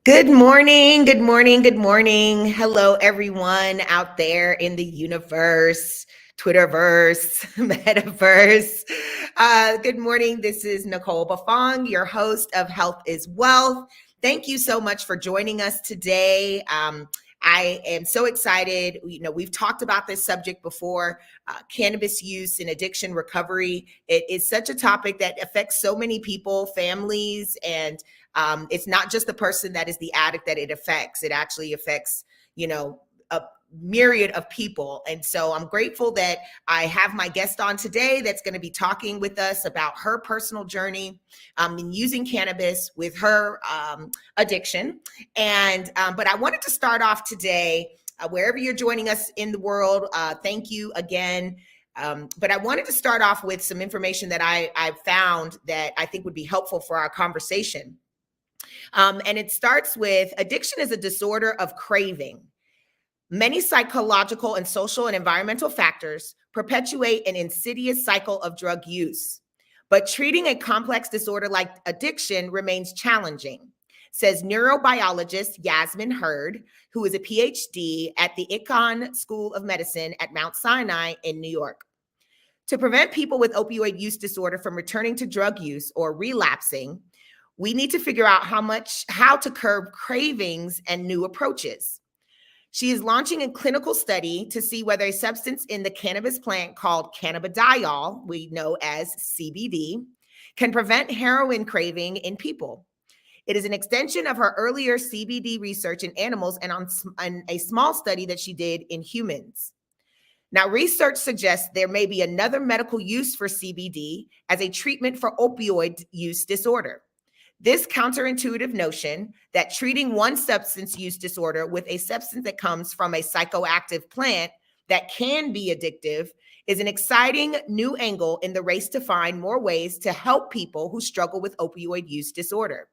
Good morning, good morning, good morning. Hello, everyone out there in the universe, Twitterverse, Metaverse. Good morning. This is Nicole Bafong, your host of Health is Wealth. Thank you so much for joining us today. I am so excited. We've talked about this subject before, cannabis use and addiction recovery. It is such a topic that affects so many people, families, and it's not just the person that is the addict that it affects. It actually affects, a myriad of people. And so I'm grateful that I have my guest on today that's going to be talking with us about her personal journey in using cannabis with her addiction. But I wanted to start off today, wherever you're joining us in the world, thank you again. But I wanted to start off with some information that I found that I think would be helpful for our conversation. And it starts with addiction is a disorder of craving. Many psychological and social and environmental factors perpetuate an insidious cycle of drug use. But treating a complex disorder like addiction remains challenging, says neurobiologist Yasmin Hurd, who is a PhD at the Icahn School of Medicine at Mount Sinai in New York. To prevent people with opioid use disorder from returning to drug use or relapsing, we need to figure out how to curb cravings and new approaches. She is launching a clinical study to see whether a substance in the cannabis plant called cannabidiol, we know as CBD, can prevent heroin craving in people. It is an extension of her earlier CBD research in animals and on a small study that she did in humans. Now, research suggests there may be another medical use for CBD as a treatment for opioid use disorder. This counterintuitive notion that treating one substance use disorder with a substance that comes from a psychoactive plant that can be addictive is an exciting new angle in the race to find more ways to help people who struggle with opioid use disorder.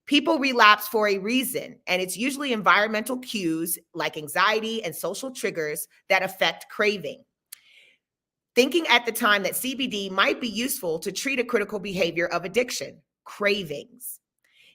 People relapse for a reason, and it's usually environmental cues like anxiety and social triggers that affect craving. Thinking at the time that CBD might be useful to treat a critical behavior of addiction, cravings.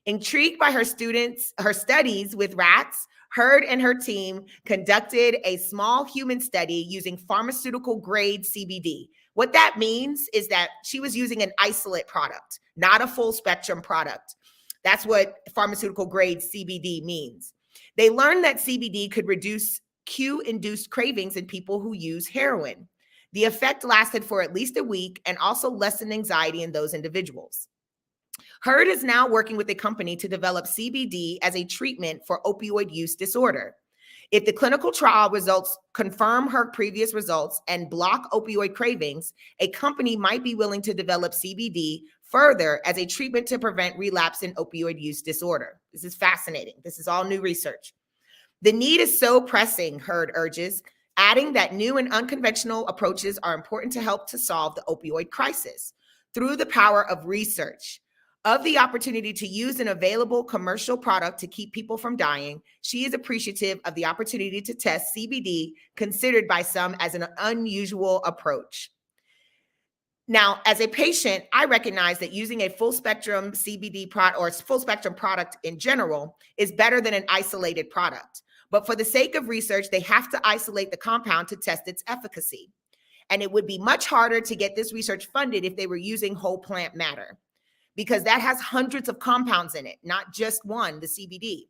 Intrigued by her studies with rats, Hurd and her team conducted a small human study using pharmaceutical grade CBD. What that means is that she was using an isolate product, not a full spectrum product. That's what pharmaceutical grade CBD means. They learned that CBD could reduce cue-induced cravings in people who use heroin. The effect lasted for at least a week and also lessened anxiety in those individuals. Hurd is now working with a company to develop CBD as a treatment for opioid use disorder. If the clinical trial results confirm her previous results and block opioid cravings, a company might be willing to develop CBD further as a treatment to prevent relapse in opioid use disorder. This is fascinating. This is all new research. The need is so pressing, Hurd urges, adding that new and unconventional approaches are important to help to solve the opioid crisis through the power of research. Of the opportunity to use an available commercial product to keep people from dying, she is appreciative of the opportunity to test CBD, considered by some as an unusual approach. Now, as a patient, I recognize that using a full spectrum CBD product or full spectrum product in general is better than an isolated product. But for the sake of research, they have to isolate the compound to test its efficacy. And it would be much harder to get this research funded if they were using whole plant matter, because that has hundreds of compounds in it, not just one, the CBD,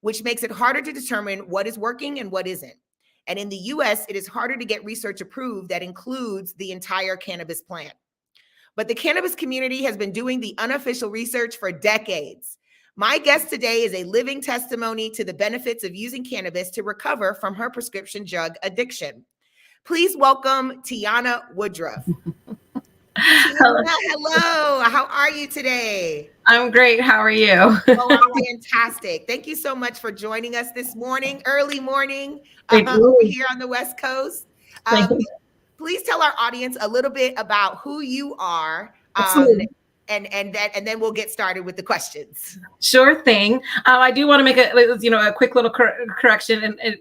which makes it harder to determine what is working and what isn't. And in the US, it is harder to get research approved that includes the entire cannabis plant. But the cannabis community has been doing the unofficial research for decades. My guest today is a living testimony to the benefits of using cannabis to recover from her prescription drug addiction. Please welcome Tiana Woodruff. Tiana, hello. How are you today? I'm great. How are you? Oh, I'm fantastic. Thank you so much for joining us this morning, early morning, over here on the West Coast. Please tell our audience a little bit about who you are, and then we'll get started with the questions. Sure thing. I do want to make a quick little correction. And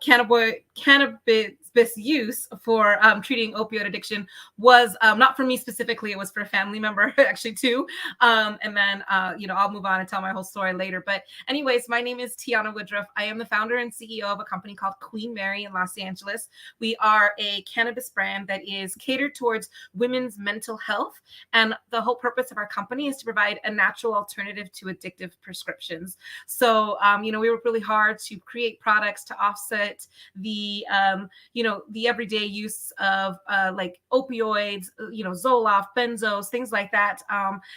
cannabis use for treating opioid addiction was not for me specifically. It was for a family member actually too. And then, I'll move on and tell my whole story later. But anyways, my name is Tiana Woodruff. I am the founder and CEO of a company called Queen Mary in Los Angeles. We are a cannabis brand that is catered towards women's mental health. And the whole purpose of our company is to provide a natural alternative to addictive prescriptions. So, we work really hard to create products to offset the everyday use of like opioids, Zoloft, benzos, things like that,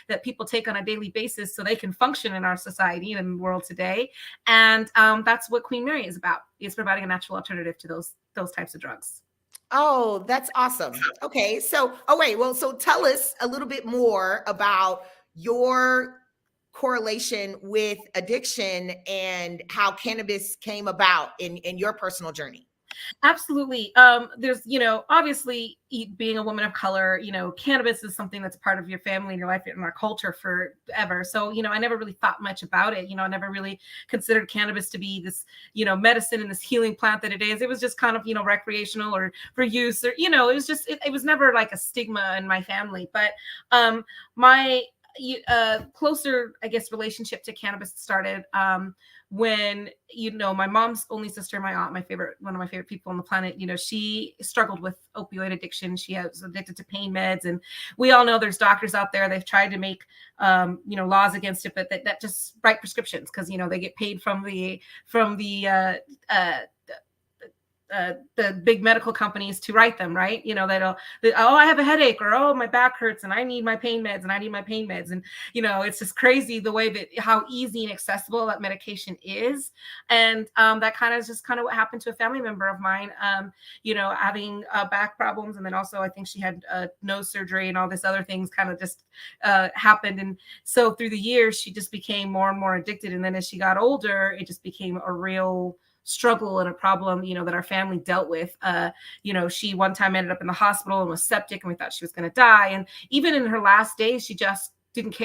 that people take on a daily basis so they can function in our society and in the world today. And that's what Queen Mary is about, is providing a natural alternative to those types of drugs. Oh, that's awesome. Okay. So, so tell us a little bit more about your correlation with addiction and how cannabis came about in your personal journey. Absolutely. There's, obviously being a woman of color, cannabis is something that's a part of your family and your life and our culture forever. So, I never really thought much about it. I never really considered cannabis to be this, medicine and this healing plant that it is. It was just kind of, recreational or for use, or, it was just, it was never like a stigma in my family. But my closer, I guess, relationship to cannabis started when my mom's only sister, my aunt, one of my favorite people on the planet, she struggled with opioid addiction. She was addicted to pain meds, and we all know there's doctors out there, they've tried to make laws against it, but that just write prescriptions because they get paid from the big medical companies to write them, right? I have a headache, or, oh, my back hurts and I need my pain meds. And, it's just crazy the way that how easy and accessible that medication is. And that kind of what happened to a family member of mine, having back problems. And then also I think she had nose surgery and all this other things kind of just happened. And so through the years, she just became more and more addicted. And then as she got older, it just became a real struggle and a problem, that our family dealt with. She one time ended up in the hospital and was septic, and we thought she was going to die. And even in her last days, she just didn't,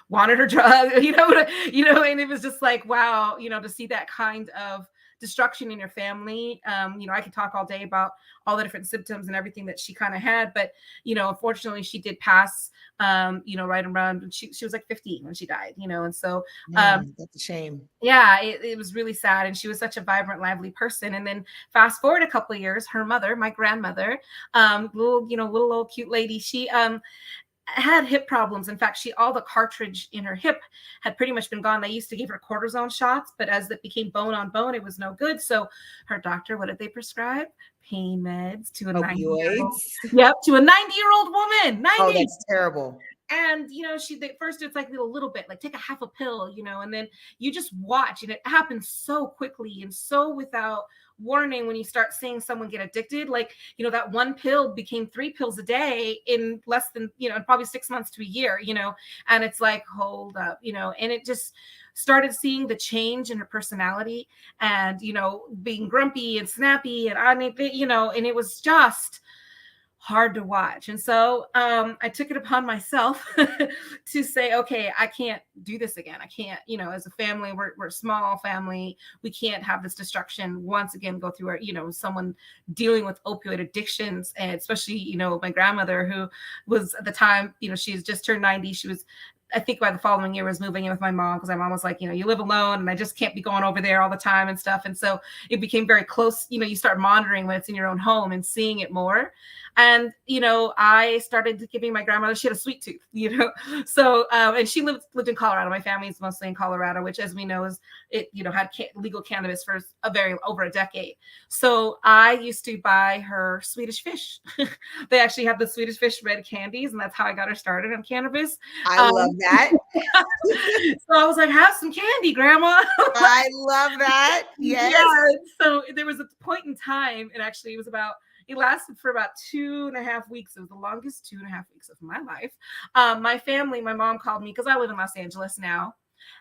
wanted her drug, and it was just like, wow, to see that kind of destruction in your family. I could talk all day about all the different symptoms and everything that she kind of had, but, unfortunately she did pass, right around, she was like 15 when she died, and so, that's a shame. Yeah, it was really sad. And she was such a vibrant, lively person. And then fast forward a couple of years, her mother, my grandmother, little old cute lady, she, had hip problems. In fact, all the cartridge in her hip had pretty much been gone. They used to give her cortisone shots, but as it became bone on bone, it was no good. So her doctor, what did they prescribe? Pain meds to a 90-year-old. Yep, to a 90-year-old woman. 90. Oh, that's terrible. And, first it's like a little bit, like take a half a pill, and then you just watch, and it happens so quickly and so without warning when you start seeing someone get addicted. Like, that one pill became 3 pills a day in less than, probably 6 months to a year, and it's like, hold up, and it just started seeing the change in her personality and, being grumpy and snappy and, and it was just hard to watch. And so I took it upon myself to say, okay, I can't do this again. I can't, as a family, we're a small family. We can't have this destruction once again go through our, someone dealing with opioid addictions. And especially, my grandmother, who was at the time, she's just turned 90. She was, I think by the following year, was moving in with my mom, because my mom was like, you live alone and I just can't be going over there all the time and stuff. And so it became very close. You start monitoring when it's in your own home and seeing it more. And, I started giving my grandmother, she had a sweet tooth, so, and she lived in Colorado. My family's mostly in Colorado, which, as we know, is it, had legal cannabis for over a decade. So I used to buy her Swedish Fish. They actually have the Swedish Fish red candies, and that's how I got her started on cannabis. I love that. So I was like, have some candy, Grandma. I love that. Yes. Yeah. So there was a point in time, and actually it lasted for about 2.5 weeks. It was the longest 2.5 weeks of my life. My mom called me, because I live in Los Angeles now.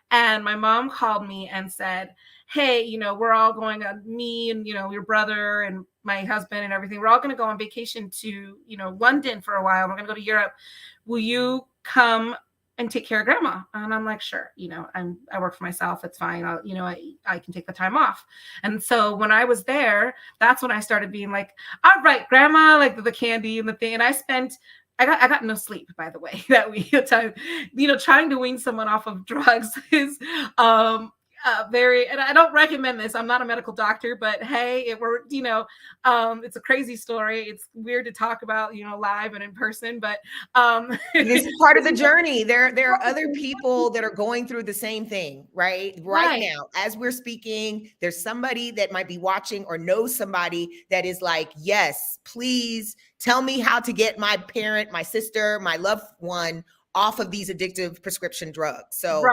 And my mom called me and said, hey, we're all going on, me and, your brother and my husband and everything. We're all going to go on vacation to, London for a while. We're going to go to Europe. Will you come and take care of grandma. And I'm like, sure, I work for myself. It's fine. I can take the time off. And so when I was there, that's when I started being like, all right, grandma, like the candy and the thing. And I got no sleep, by the way, that week. Time, trying to wean someone off of drugs is and I don't recommend this. I'm not a medical doctor, but hey, it worked. It's a crazy story. It's weird to talk about, live and in person, but this is part of the journey. There are other people that are going through the same thing, right now as we're speaking. There's somebody that might be watching or knows somebody that is like, yes, please tell me how to get my parent, my sister, my loved one off of these addictive prescription drugs. So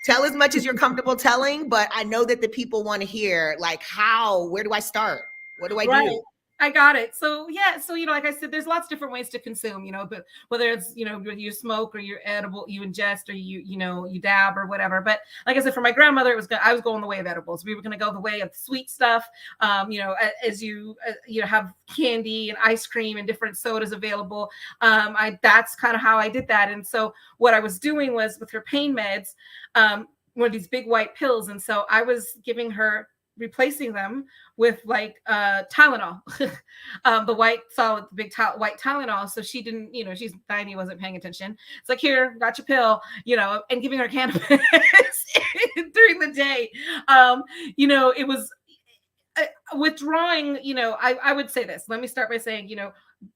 tell as much as you're comfortable telling, but I know that the people want to hear, like, where do I start? What do I do? I got it. So yeah, so like I said, there's lots of different ways to consume, but whether it's you smoke or you're edible, you ingest or you dab or whatever. But like I said, for my grandmother, I was going the way of edibles. We were going to go the way of sweet stuff. As you have candy and ice cream and different sodas available. That's kind of how I did that. And so what I was doing was with her pain meds, one of these big white pills, and so I was giving her, replacing them with like Tylenol, the white solid, the big white Tylenol. So she didn't, she's 90, wasn't paying attention. It's like, here, got your pill, and giving her cannabis during the day. It was withdrawing. I would say this. Let me start by saying,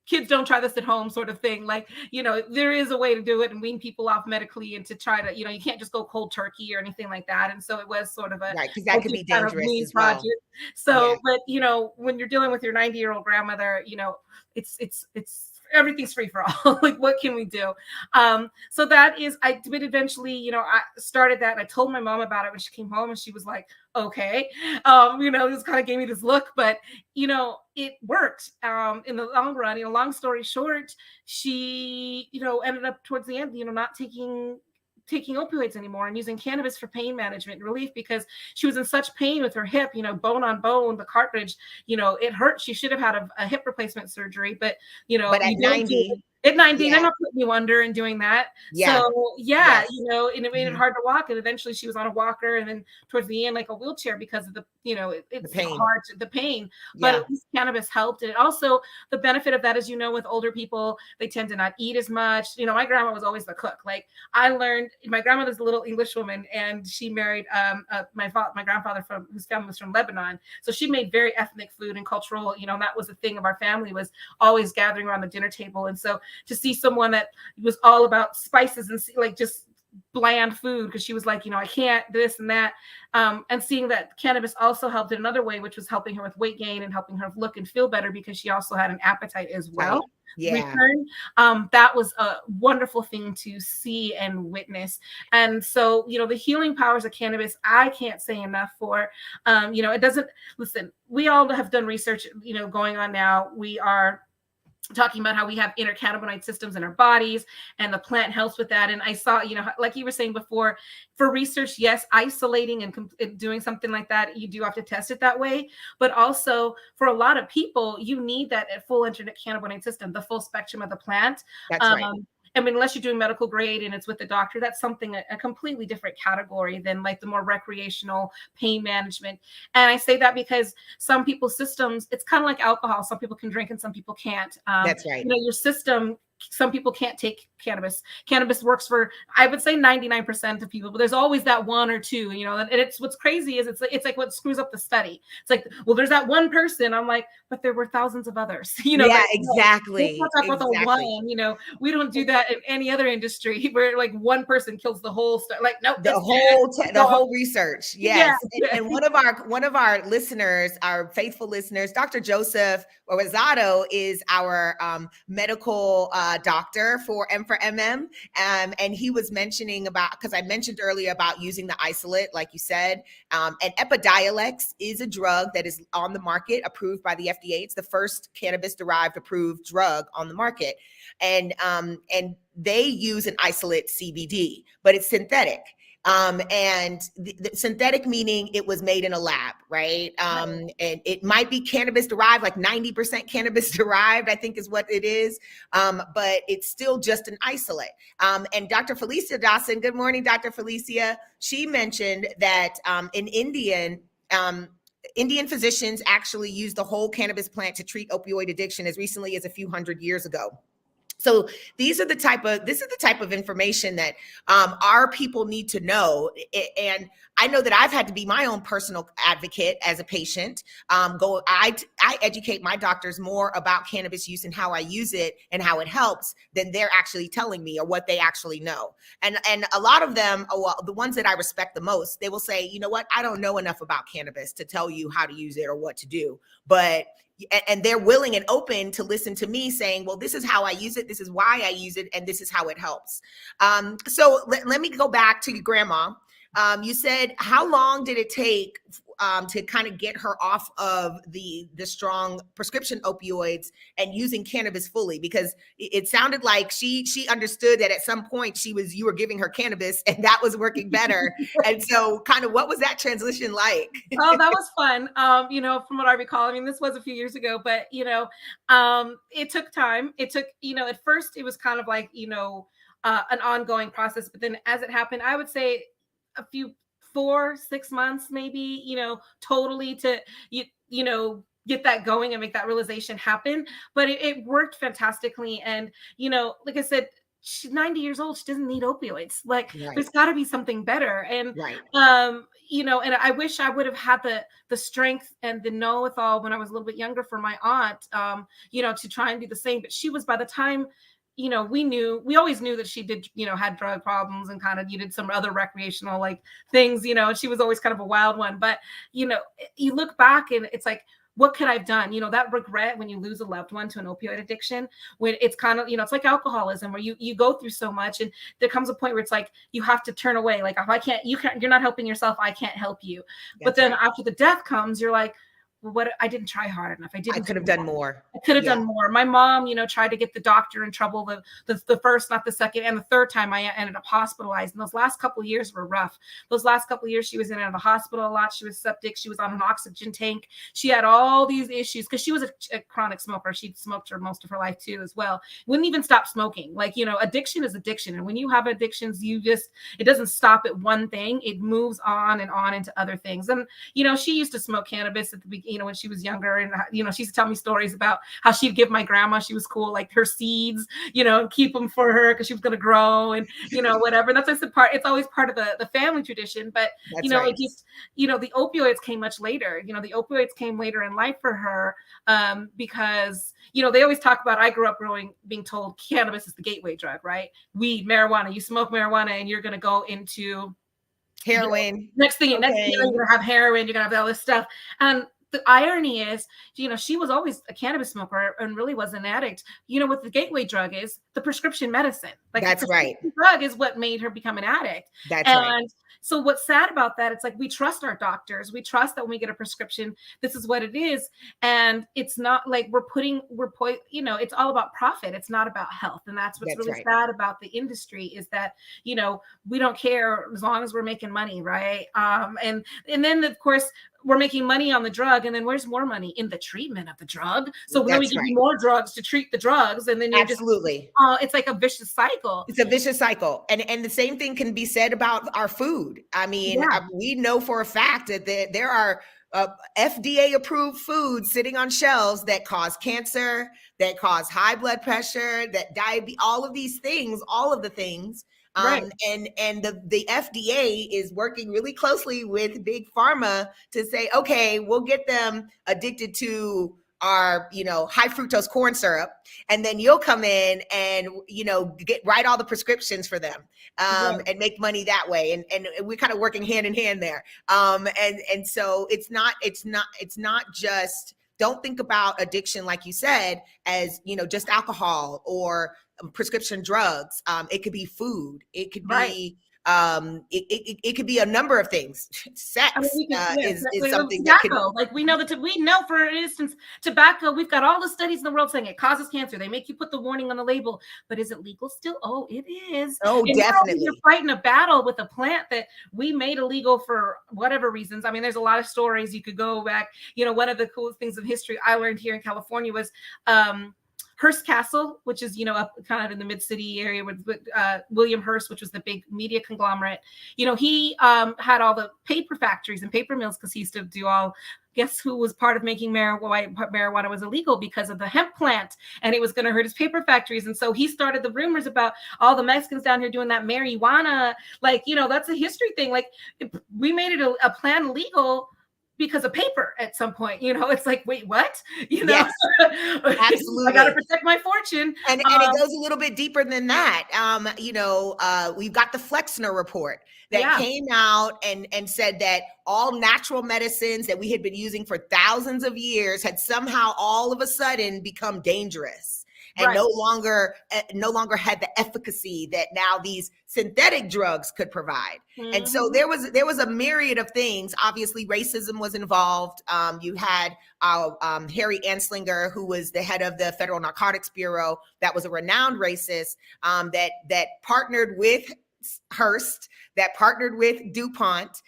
kids don't try this at home, sort of thing. Like, there is a way to do it and wean people off medically, and to try to, you can't just go cold turkey or anything like that. And so it was sort of a right, because that could be dangerous as well. So, but when you're dealing with your 90-year-old grandmother, it's everything's free for all. Like, what can we do? So that is, I did eventually, I started that, and I told my mom about it when she came home, and she was like, okay. This kind of gave me this look, but it worked in the long run. Long story short, she ended up towards the end not taking opioids anymore and using cannabis for pain management and relief, because she was in such pain with her hip, bone on bone, the cartilage, it hurt. She should have had a hip replacement surgery, but but at 90, they're not putting you under and doing that. So and it made it hard to walk. And eventually she was on a walker, and then towards the end, like a wheelchair, because of the, it's the pain. But at least cannabis helped. And also the benefit of that is, with older people, they tend to not eat as much. My grandma was always the cook. Like, I learned, my grandmother's a little English woman, and she married my grandfather whose family was from Lebanon. So she made very ethnic food and cultural, that was the thing of our family, was always gathering around the dinner table. And so to see someone that was all about spices and like just bland food, because she was like, I can't this and that, and seeing that cannabis also helped in another way, which was helping her with weight gain and helping her look and feel better, because she also had an appetite as well. Return. That was a wonderful thing to see and witness. And so, the healing powers of cannabis, I can't say enough for. It doesn't, listen, we all have done research, going on now. We are talking about how we have inner cannabinoid systems in our bodies, and the plant helps with that. And I saw, like you were saying before, for research, yes, isolating and doing something like that, you do have to test it that way. But also for a lot of people, you need that full inner cannabinoid system, the full spectrum of the plant. That's right. I mean, unless you're doing medical grade and it's with the doctor, that's something, a completely different category than like the more recreational pain management. And I say that because some people's systems, it's kind of like alcohol. Some people can drink and some people can't. That's right. Your system, some people can't take cannabis. Cannabis works for, I would say 99% of people, but there's always that one or two, and it's, what's crazy is it's like what screws up the study. It's like, well, there's that one person. I'm like, but there were thousands of others, exactly. Let's talk about the one, we don't do that in any other industry where like one person kills the whole stuff. Like, nope. The whole research. Yes. Yeah. And one of our listeners, our faithful listeners, Dr. Joseph Rosado, is our medical doctor for M4MM. And he was mentioning about, because I mentioned earlier about using the isolate, like you said, and Epidiolex is a drug that is on the market, approved by the FDA. It's the first cannabis-derived approved drug on the market. And they use an isolate CBD, but it's synthetic. And the synthetic meaning it was made in a lab, right? And it might be cannabis derived, like 90% cannabis derived, I think is what it is. But it's still just an isolate. And Dr. Felicia Dawson, good morning, Dr. Felicia. She mentioned that in Indian physicians actually used the whole cannabis plant to treat opioid addiction as recently as a few hundred years ago. So this is the type of information that our people need to know. And I know that I've had to be my own personal advocate as a patient. I educate my doctors more about cannabis use and how I use it and how it helps than they're actually telling me or what they actually know. And a lot of them, well, the ones that I respect the most, they will say, you know what, I don't know enough about cannabis to tell you how to use it or what to do. And they're willing and open to listen to me saying, well, this is how I use it. This is why I use it. And this is how it helps. So let me go back to your grandma. You said, how long did it take to kind of get her off of the strong prescription opioids and using cannabis fully? Because it sounded like she understood that at some point you were giving her cannabis and that was working better. And so kind of what was that transition like? Oh, that was fun. From what I recall, I mean, this was a few years ago, but, it took time. It took, at first it was kind of like, an ongoing process, but then as it happened, I would say a few 4-6 months, maybe, totally to, get that going and make that realization happen. But it worked fantastically. And, like I said, she's 90 years old. She doesn't need opioids. Like there's got to be something better. And, and I wish I would have had the strength and the know-it-all when I was a little bit younger for my aunt, to try and do the same. But she was, by the time, we always knew that she did, had drug problems and kind of needed some other recreational like things, and she was always kind of a wild one. But, you look back and it's like, what could I've done? That regret when you lose a loved one to an opioid addiction, when it's kind of, it's like alcoholism where you go through so much and there comes a point where it's like, you have to turn away. Like, if you're not helping yourself, I can't help you. But then after the death comes, you're like, well, I didn't try hard enough. I could have done more. I could have done more. My mom, tried to get the doctor in trouble the first, not the second, and the third time I ended up hospitalized. And those last couple of years were rough. Those last couple of years, she was in and out of the hospital a lot. She was septic. She was on an oxygen tank. She had all these issues because she was a chronic smoker. She'd smoked for most of her life too, as well. Wouldn't even stop smoking. Like, addiction is addiction. And when you have addictions, it doesn't stop at one thing. It moves on and on into other things. And, she used to smoke cannabis at the beginning, when she was younger, and she used to tell me stories about how she'd give my grandma, she was cool, like her seeds, and keep them for her because she was going to grow and whatever. That's just it's always part of the family tradition. But it just the opioids came much later. The opioids came later in life for her, because they always talk about, I grew up being told cannabis is the gateway drug, right? Weed, marijuana, you smoke marijuana and you're going to go into heroin. Next thing, you're gonna have heroin, you're gonna have all this stuff. And the irony is, she was always a cannabis smoker and really was an addict. What the gateway drug is, the prescription medicine. Like, that's right. Drug is what made her become an addict. That's right. So what's sad about that, it's like, we trust our doctors. We trust that when we get a prescription, this is what it is. And it's not like it's all about profit. It's not about health. And that's what's really sad about the industry, is that, we don't care as long as we're making money. Right. And then of course, we're making money on the drug, and then where's more money? In the treatment of the drug. So then we give you more drugs to treat the drugs, and then you're absolutely. It's like a vicious cycle. It's a vicious cycle, and the same thing can be said about our food. I mean, we know for a fact that there are FDA approved foods sitting on shelves that cause cancer, that cause high blood pressure, that diabetes, all of the things. And the FDA is working really closely with big pharma to say, okay, we'll get them addicted to our, high fructose corn syrup, and then you'll come in and, write all the prescriptions for them, and make money that way. And we're kind of working hand in hand there. And so it's not just, don't think about addiction, like you said, as, just alcohol or prescription drugs. It could be food. It could be It could be a number of things. Sex I mean, is something that could. tobacco. Like we know, for instance, tobacco. We've got all the studies in the world saying it causes cancer. They make you put the warning on the label, but is it legal still? Oh, it is. Oh, and definitely. You're fighting a battle with a plant that we made illegal for whatever reasons. I mean, there's a lot of stories you could go back. One of the coolest things of history I learned here in California was Hearst Castle, which is, up kind of in the mid-city area with William Hearst, which was the big media conglomerate. He had all the paper factories and paper mills because he used to do all. Guess who was part of making marijuana was illegal because of the hemp plant, and it was going to hurt his paper factories. And so he started the rumors about all the Mexicans down here doing that marijuana. That's a history thing. Like we made it a plant illegal because of paper at some point. It's like, wait, what? Yes, absolutely. I got to protect my fortune. And it goes a little bit deeper than that. We've got the Flexner report that came out and said that all natural medicines that we had been using for thousands of years had somehow all of a sudden become dangerous. And no longer had the efficacy that now these synthetic drugs could provide. Mm-hmm. And so there was a myriad of things. Obviously, racism was involved. You had Harry Anslinger, who was the head of the Federal Narcotics Bureau, that was a renowned racist, that partnered with Hearst, that partnered with DuPont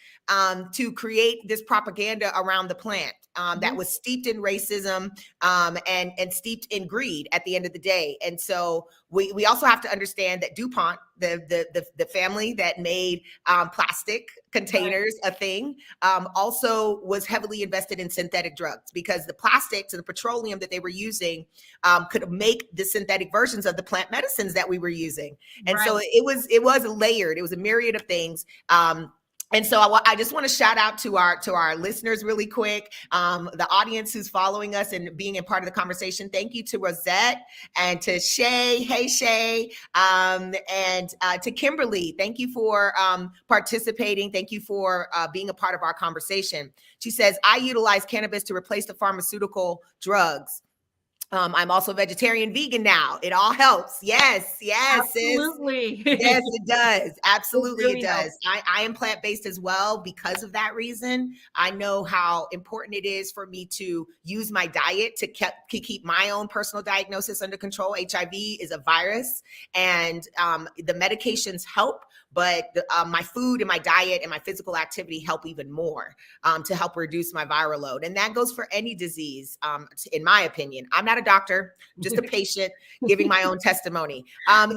to create this propaganda around the plant. That was steeped in racism and steeped in greed at the end of the day. And so we also have to understand that DuPont, the family that made plastic containers a thing, also was heavily invested in synthetic drugs, because the plastics and the petroleum that they were using could make the synthetic versions of the plant medicines that we were using. And so it was layered. It was a myriad of things. And so I just want to shout out to our listeners really quick, the audience who's following us and being a part of the conversation. Thank you to Rosette and to Shay. Hey, Shay. And to Kimberly. Thank you for participating. Thank you for being a part of our conversation. She says, I utilize cannabis to replace the pharmaceutical drugs. I'm also vegetarian, vegan now. It all helps. Yes, absolutely. Yes, it does. Absolutely, it does. I am plant-based as well because of that reason. I know how important it is for me to use my diet to keep my own personal diagnosis under control. HIV is a virus, and the medications help, but my food and my diet and my physical activity help even more to help reduce my viral load. And that goes for any disease, in my opinion. I'm not a doctor, just a patient giving my own testimony.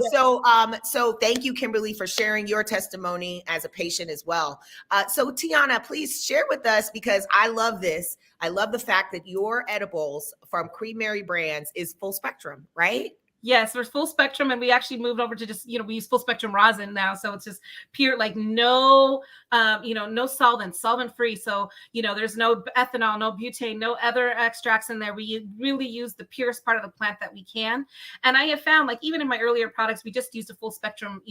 So thank you, Kimberly, for sharing your testimony as a patient as well. So Tiana, please share with us, because I love this. I love the fact that your edibles from Queen Mary Brands is full spectrum, right? Yes, there's full spectrum, and we actually moved over to just, we use full spectrum rosin now. So it's just pure, like no solvent free. So, there's no ethanol, no butane, no other extracts in there. We really use the purest part of the plant that we can. And I have found, like, even in my earlier products, we just used a full spectrum,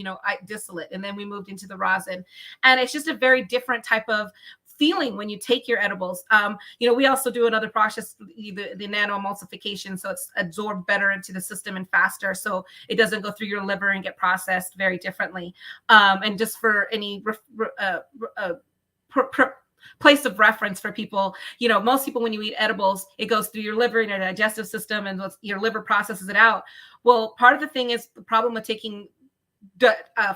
distillate, and then we moved into the rosin. And it's just a very different type of feeling when you take your edibles. We also do another process, the nano emulsification, so it's absorbed better into the system and faster, so it doesn't go through your liver and get processed very differently. And just for any place of reference for people, most people, when you eat edibles, it goes through your liver and your digestive system, and your liver processes it out. Well, part of the thing is the problem with taking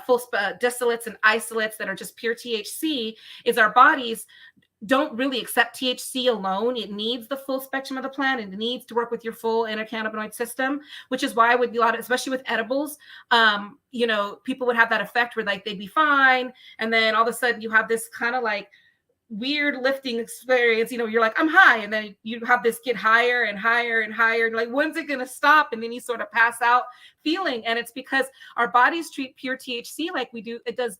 full distillates and isolates that are just pure THC is our bodies don't really accept THC alone. It needs the full spectrum of the plant, and it needs to work with your full endocannabinoid system, which is why with a lot, especially with edibles, people would have that effect where, like, they'd be fine, and then all of a sudden you have this kind of like weird lifting experience. You're like, I'm high, and then you have this get higher and higher and higher, and like, when's it gonna stop? And then you sort of pass out feeling. And it's because our bodies treat pure THC like it does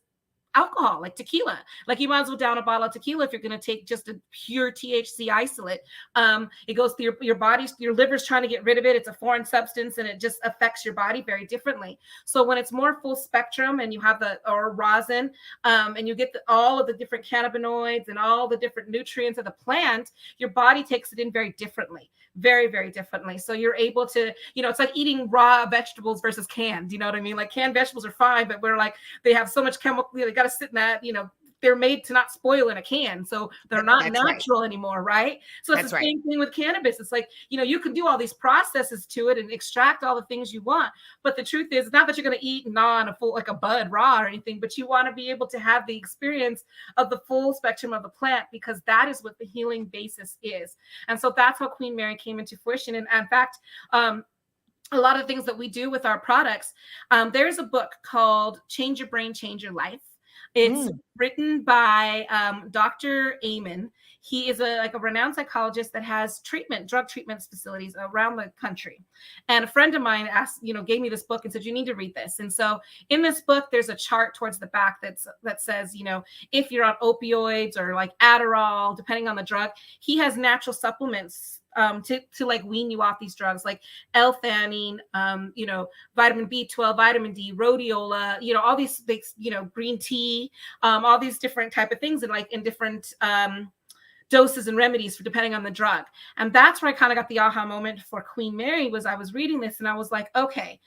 alcohol, like tequila. Like, you might as well down a bottle of tequila if you're going to take just a pure THC isolate. It goes through your body's, your liver's trying to get rid of it. It's a foreign substance, and it just affects your body very differently. So when it's more full spectrum, and you have or rosin, and you get all of the different cannabinoids and all the different nutrients of the plant, your body takes it in very differently. Very, very differently. So you're able to, it's like eating raw vegetables versus canned. You know what I mean? Like, canned vegetables are fine, but they have so much chemical, they got to sit in that, they're made to not spoil in a can. So they're not That's right. natural anymore, right? So it's That's the right. same thing with cannabis. It's like, you can do all these processes to it and extract all the things you want. But the truth is, not that you're going to eat and gnaw on a full, like a bud raw or anything, but you want to be able to have the experience of the full spectrum of the plant, because that is what the healing basis is. And so that's how Queen Mary came into fruition. And in fact, a lot of things that we do with our products, there's a book called Change Your Brain, Change Your Life. It's written by Dr. Amen. He is a renowned psychologist that has drug treatment facilities around the country. And a friend of mine gave me this book and said, you need to read this. And so in this book, there's a chart towards the back that says, if you're on opioids or like Adderall, depending on the drug, he has natural supplements to like wean you off these drugs, like L-theanine, vitamin B12, vitamin D, rhodiola, all these things, green tea, all these different type of things, and like in different doses and remedies for depending on the drug. And that's where I kind of got the aha moment for Queen Mary. Was I was reading this and I was like, okay,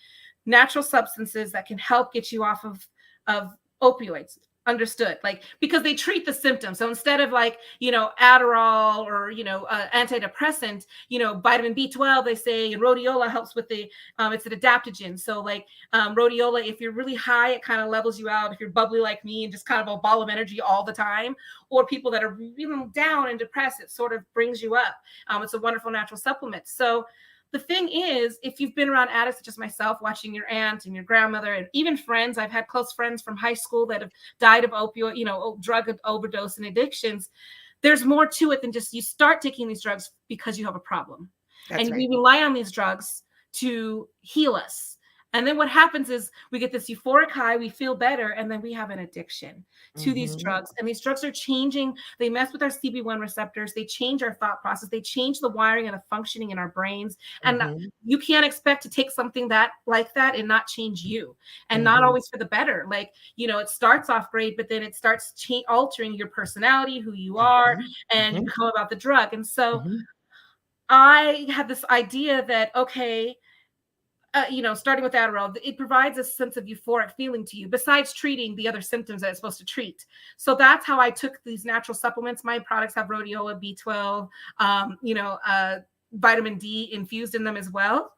natural substances that can help get you off of opioids. Understood. Like, because they treat the symptoms. So instead of like, Adderall or, antidepressant, vitamin B12, they say, and rhodiola helps with it's an adaptogen. So like rhodiola, if you're really high, it kind of levels you out. If you're bubbly like me and just kind of a ball of energy all the time, or people that are really down and depressed, it sort of brings you up. It's a wonderful natural supplement. So the thing is, if you've been around addicts such as myself, watching your aunt and your grandmother and even friends, I've had close friends from high school that have died of opioid, drug overdose and addictions. There's more to it than just you start taking these drugs because you have a problem. That's and right. We rely on these drugs to heal us. And then what happens is we get this euphoric high, we feel better, and then we have an addiction to these drugs. And these drugs are changing. They mess with our CB1 receptors. They change our thought process. They change the wiring and the functioning in our brains. And you can't expect to take something like that and not change you, and not always for the better. Like, it starts off great, but then it starts altering your personality, who you are, and you become about the drug. And so I had this idea that, okay, starting with Adderall, it provides a sense of euphoric feeling to you, besides treating the other symptoms that it's supposed to treat. So that's how I took these natural supplements. My products have rhodiola, B12, vitamin D infused in them as well.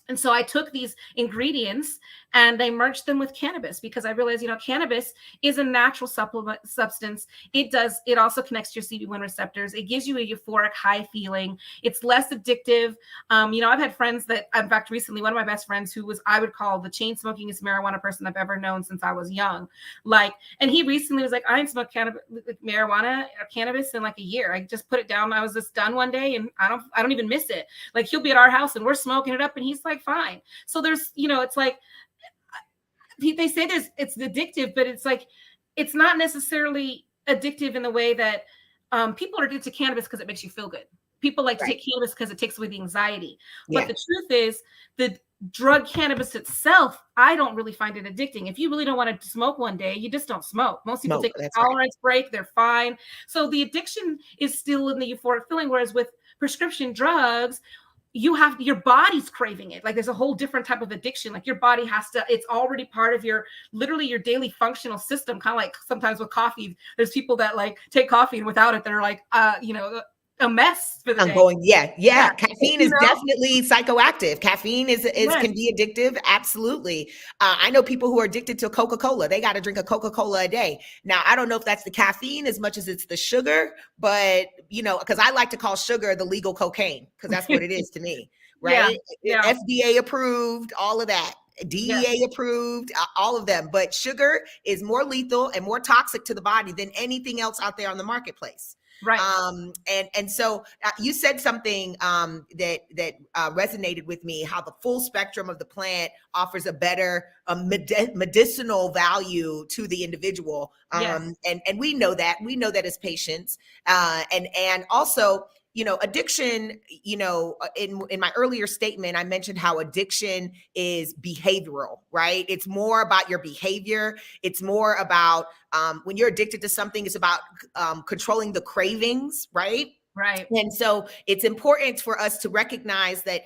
And so I took these ingredients and I merged them with cannabis, because I realized, cannabis is a natural substance. It also connects to your CB1 receptors. It gives you a euphoric high feeling. It's less addictive. I've had friends that, in fact, recently, one of my best friends who was, I would call the chain smokingest marijuana person I've ever known since I was young. And he recently was like, I ain't smoked marijuana or cannabis in like a year. I just put it down. I was just done one day and I don't even miss it. Like, he'll be at our house and we're smoking it up and he's like, fine. So there's, it's like, they say it's addictive, but it's like, it's not necessarily addictive in the way that people are addicted to cannabis because it makes you feel good. People like to take cannabis because it takes away the anxiety. But the truth is, the drug cannabis itself, I don't really find it addicting. If you really don't want to smoke one day, you just don't smoke. Most people take a tolerance break, they're fine. So the addiction is still in the euphoric feeling, whereas with prescription drugs, your body's craving it. Like, there's a whole different type of addiction. Like, your body it's already part of literally your daily functional system. Kind of like sometimes with coffee, there's people that like take coffee and without it, they're like, a mess for the day. Yeah. Caffeine is definitely psychoactive. Caffeine can be addictive. Absolutely. I know people who are addicted to Coca-Cola. They got to drink a Coca-Cola a day. Now, I don't know if that's the caffeine as much as it's the sugar, but because I like to call sugar the legal cocaine, because that's what it is to me. Right. Yeah. FDA approved, all of that. DEA approved, all of them. But sugar is more lethal and more toxic to the body than anything else out there on the marketplace. Right. And so you said something that resonated with me, how the full spectrum of the plant offers a better medicinal value to the individual. And we know that as patients. And also, addiction, in my earlier statement, I mentioned how addiction is behavioral, right? It's more about your behavior. It's more about when you're addicted to something, it's about controlling the cravings, right? Right. And so it's important for us to recognize that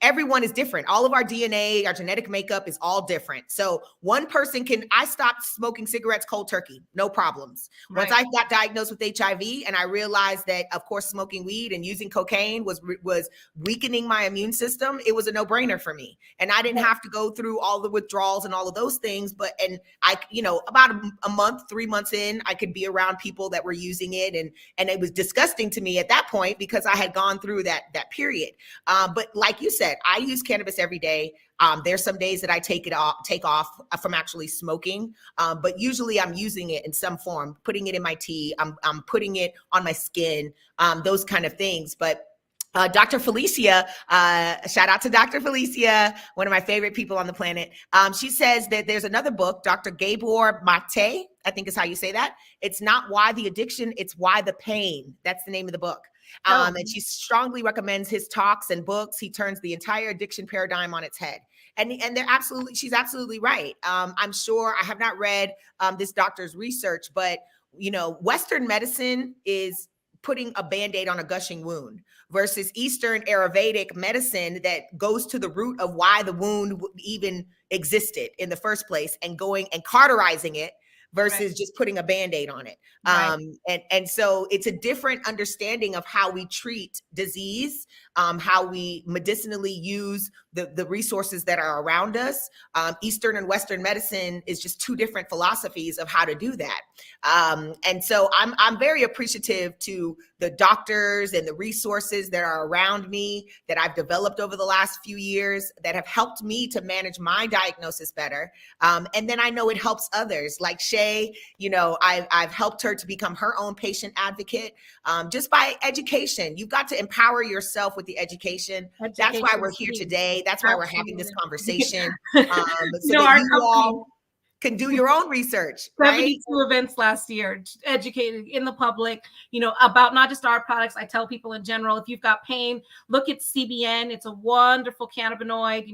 everyone is different. All of our DNA, our genetic makeup is all different. So one person I stopped smoking cigarettes cold turkey, no problems. Once I got diagnosed with HIV and I realized that, of course, smoking weed and using cocaine was weakening my immune system, it was a no-brainer for me. And I didn't have to go through all the withdrawals and all of those things. And I, about a month, 3 months in, I could be around people that were using it. And it was disgusting to me at that point because I had gone through that period. But like you said, I use cannabis every day. There's some days that I take off from actually smoking, but usually I'm using it in some form, putting it in my tea. I'm putting it on my skin, those kind of things. But Dr. Felicia, shout out to Dr. Felicia, one of my favorite people on the planet. She says that there's another book, Dr. Gabor Mate, I think is how you say that. It's not why the addiction, it's why the pain. That's the name of the book. And she strongly recommends his talks and books. He turns the entire addiction paradigm on its head. And she's absolutely right. I'm sure I have not read this doctor's research, but Western medicine is putting a Band-Aid on a gushing wound versus Eastern Ayurvedic medicine that goes to the root of why the wound even existed in the first place and going and cauterizing it versus just putting a Band-Aid on it. And so it's a different understanding of how we treat disease, how we medicinally use the resources that are around us. Eastern and Western medicine is just two different philosophies of how to do that. And so I'm very appreciative to the doctors and the resources that are around me that I've developed over the last few years that have helped me to manage my diagnosis better. And then I know it helps others like Shay. I've helped her to become her own patient advocate just by education. You've got to empower yourself with the education. That's why we're here today. That's why we're having this conversation. So that you all can do your own research. 72 events last year, educating in the public, about not just our products. I tell people in general, if you've got pain, look at CBN. It's a wonderful cannabinoid,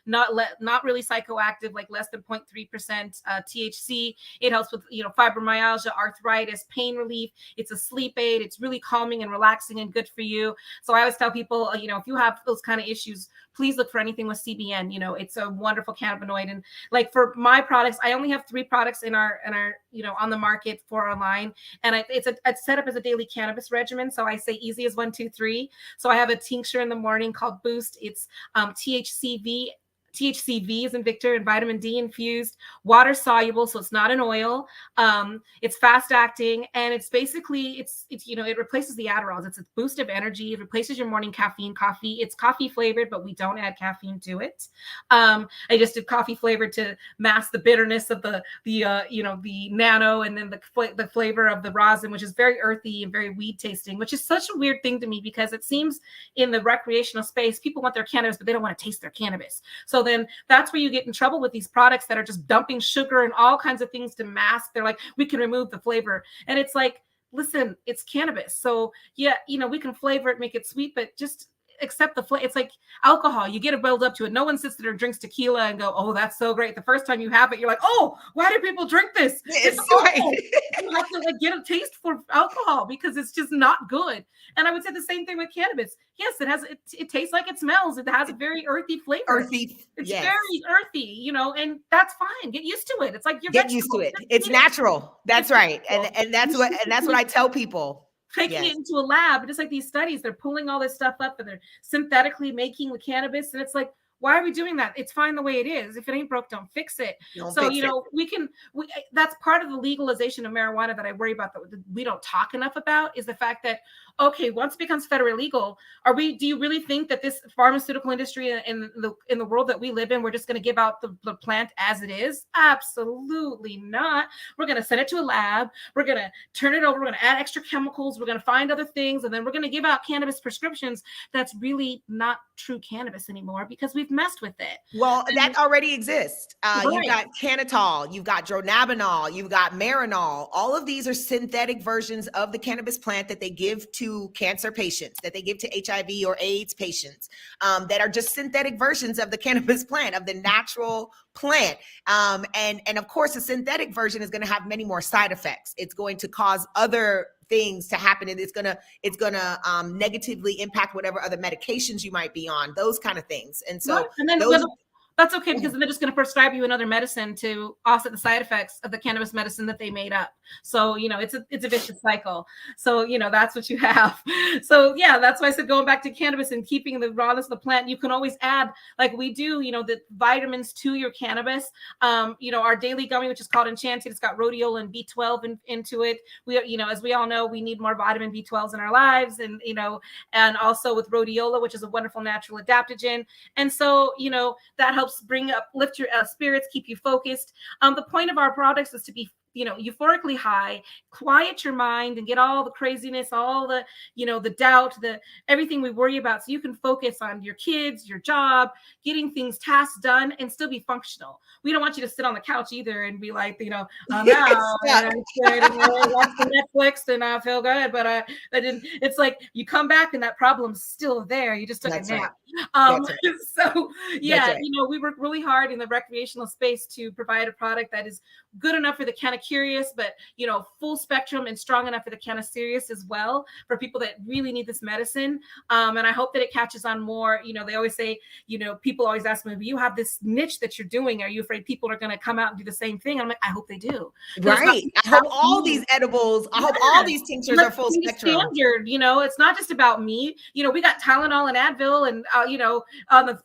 not really psychoactive, like less than 0.3% THC. It helps with, fibromyalgia, arthritis, pain relief. It's a sleep aid. It's really calming and relaxing and good for you. So I always tell people, if you have those kind of issues, please look for anything with CBN. It's a wonderful cannabinoid. And like for my products, I only have 3 products in our on the market for online, and it's set up as a daily cannabis regimen. So I say easy as 1, 2, 3. So I have a tincture in the morning called Boost. It's THCV is in Victor and vitamin D infused, water soluble, so it's not an oil. It's fast acting, and it's basically it replaces the Adderalls. It's a boost of energy. It replaces your morning caffeine coffee. It's coffee flavored, but we don't add caffeine to it. I just did coffee flavored to mask the bitterness of the nano, and then the flavor of the rosin, which is very earthy and very weed tasting, which is such a weird thing to me because it seems in the recreational space people want their cannabis, but they don't want to taste their cannabis. So then that's where you get in trouble with these products that are just dumping sugar and all kinds of things to mask. They're like, we can remove the flavor. And it's like, listen, it's cannabis. So yeah, we can flavor it, make it sweet, but just accept the flavor. It's like alcohol. You get it built up to it. No one sits there and drinks tequila and go, oh, that's so great. The first time you have it, you're like, oh, why do people drink this? It's you have to get a taste for alcohol because it's just not good. And I would say the same thing with cannabis. Yes, it tastes like it smells. It has a very earthy flavor. It's very earthy, and that's fine. Get used to it. It's like get used to it. It's natural. That's right. And that's what I tell people. Taking it into a lab, just like these studies, they're pulling all this stuff up and they're synthetically making the cannabis. And it's like, why are we doing that? It's fine the way it is. If it ain't broke, don't fix it. That's part of the legalization of marijuana that I worry about that we don't talk enough about is the fact that, okay, once it becomes federally legal, do you really think that this pharmaceutical industry in the world that we live in, we're just going to give out the plant as it is? Absolutely not. We're going to send it to a lab. We're going to turn it over. We're going to add extra chemicals. We're going to find other things. And then we're going to give out cannabis prescriptions that's really not true cannabis anymore because we've messed with it. Well, that already exists. You've got cannatol, you've got dronabinol, you've got marinol. All of these are synthetic versions of the cannabis plant that they give to cancer patients, that they give to HIV or AIDS patients, that are just synthetic versions of the cannabis plant, of the natural plant. And of course, a synthetic version is going to have many more side effects. It's going to cause other things to happen, and it's gonna negatively impact whatever other medications you might be on, those kind of things. And Right. so And then those that's okay, because then they're just going to prescribe you another medicine to offset the side effects of the cannabis medicine that they made up. So, it's a vicious cycle. So, that's what you have. So, yeah, that's why I said going back to cannabis and keeping the rawness of the plant, you can always add, like we do, the vitamins to your cannabis. Our daily gummy, which is called Enchanted, it's got rhodiola and B12 into it. We, as we all know, we need more vitamin B12s in our lives, and also with rhodiola, which is a wonderful natural adaptogen. And so, that helps lift your spirits, keep you focused. The point of our products is to be euphorically high, quiet your mind, and get all the craziness, all the the doubt, everything we worry about, so you can focus on your kids, your job, getting tasks done, and still be functional. We don't want you to sit on the couch either and be like, I'm out and watch the Netflix and I feel good, but I didn't. It's like you come back and that problem's still there. You just took That's a nap. right. That's right. So yeah, That's right. we work really hard in the recreational space to provide a product that is good enough for the kind of curious, but full spectrum, and strong enough for the kind of serious as well, for people that really need this medicine. And I hope that it catches on more. They always say, people always ask me, you have this niche that you're doing, are you afraid people are going to come out and do the same thing? I'm like, I hope they do. Right. I hope all these edibles, I hope all these tinctures are full spectrum. Standard, it's not just about me. We got Tylenol and Advil and on the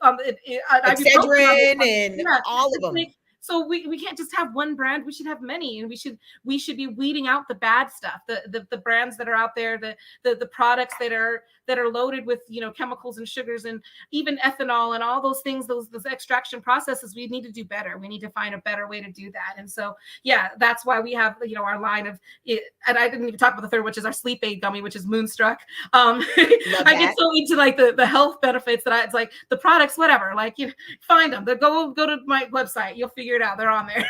Excedrin and all of them. So we can't just have one brand. We should have many, and we should be weeding out the bad stuff, the brands that are out there, the products that are loaded with chemicals and sugars and even ethanol and all those things, those extraction processes. We need to do better. We need to find a better way to do that. And so yeah, that's why we have our line of it. And I didn't even talk about the third, which is our sleep aid gummy, which is Moonstruck. I get so into like the health benefits that it's like the products, whatever, like find them. Go to my website, you'll figure it out. They're on there.